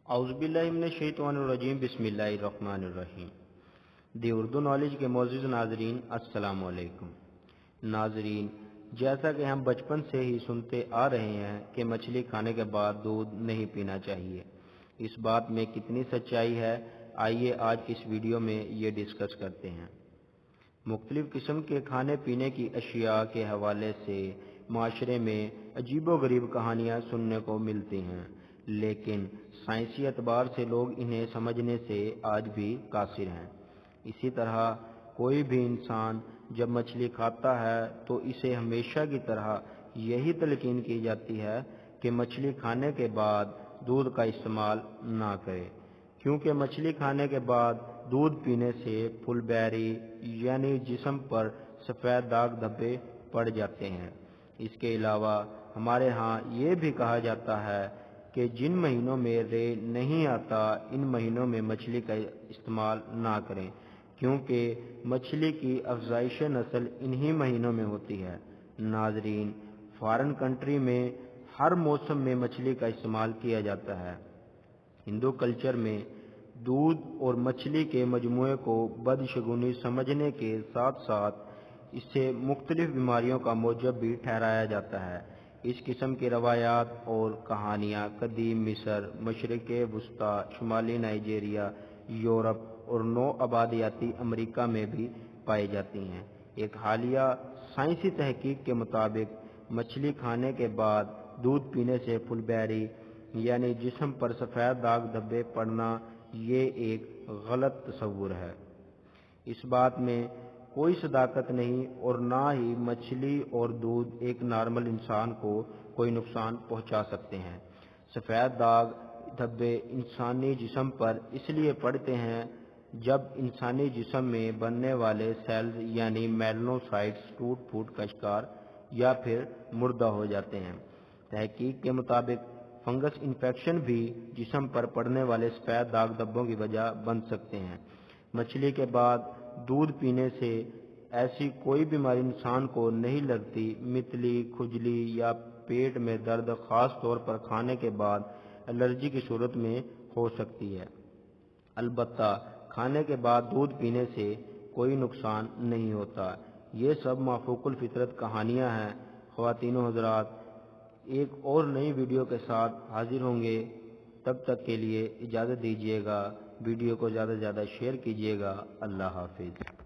اعوذ باللہ من الشیطان الرجیم، بسم اللہ الرحمن الرحیم۔ دی اردو نالج کے معزز ناظرین، السلام علیکم۔ ناظرین، جیسا کہ ہم بچپن سے ہی سنتے آ رہے ہیں کہ مچھلی کھانے کے بعد دودھ نہیں پینا چاہیے، اس بات میں کتنی سچائی ہے، آئیے آج اس ویڈیو میں یہ ڈسکس کرتے ہیں۔ مختلف قسم کے کھانے پینے کی اشیاء کے حوالے سے معاشرے میں عجیب و غریب کہانیاں سننے کو ملتی ہیں، لیکن سائنسی اعتبار سے لوگ انہیں سمجھنے سے آج بھی قاصر ہیں۔ اسی طرح کوئی بھی انسان جب مچھلی کھاتا ہے تو اسے ہمیشہ کی طرح یہی تلقین کی جاتی ہے کہ مچھلی کھانے کے بعد دودھ کا استعمال نہ کرے، کیونکہ مچھلی کھانے کے بعد دودھ پینے سے پھل بیری یعنی جسم پر سفید داغ دھبے پڑ جاتے ہیں۔ اس کے علاوہ ہمارے ہاں یہ بھی کہا جاتا ہے کہ جن مہینوں میں رے نہیں آتا ان مہینوں میں مچھلی کا استعمال نہ کریں، کیونکہ مچھلی کی افزائش نسل انہی مہینوں میں ہوتی ہے۔ ناظرین، فارن کنٹری میں ہر موسم میں مچھلی کا استعمال کیا جاتا ہے۔ ہندو کلچر میں دودھ اور مچھلی کے مجموعے کو بدشگونی سمجھنے کے ساتھ ساتھ اسے مختلف بیماریوں کا موجب بھی ٹھہرایا جاتا ہے۔ اس قسم کی روایات اور کہانیاں قدیم مصر، مشرق وسطیٰ، شمالی نائجیریا، یورپ اور نو آبادیاتی امریکہ میں بھی پائی جاتی ہیں۔ ایک حالیہ سائنسی تحقیق کے مطابق مچھلی کھانے کے بعد دودھ پینے سے پھل بیری یعنی جسم پر سفید داغ دھبے پڑنا یہ ایک غلط تصور ہے۔ اس بات میں کوئی صداقت نہیں اور نہ ہی مچھلی اور دودھ ایک نارمل انسان کو کوئی نقصان پہنچا سکتے ہیں۔ سفید داغ دھبے انسانی جسم پر اس لیے پڑتے ہیں جب انسانی جسم میں بننے والے سیلز یعنی میلنوسائٹس ٹوٹ پھوٹ کا شکار یا پھر مردہ ہو جاتے ہیں۔ تحقیق کے مطابق فنگس انفیکشن بھی جسم پر پڑنے والے سفید داغ دھبوں کی وجہ بن سکتے ہیں۔ مچھلی کے بعد دودھ پینے سے ایسی کوئی بیماری انسان کو نہیں لگتی۔ متلی، کھجلی یا پیٹ میں درد خاص طور پر کھانے کے بعد الرجی کی صورت میں ہو سکتی ہے۔ البتہ کھانے کے بعد دودھ پینے سے کوئی نقصان نہیں ہوتا۔ یہ سب مافوق الفطرت کہانیاں ہیں۔ خواتین و حضرات، ایک اور نئی ویڈیو کے ساتھ حاضر ہوں گے، تب تک کے لیے اجازت دیجیے گا۔ ویڈیو کو زیادہ سے زیادہ شیئر کیجیے گا۔ اللہ حافظ۔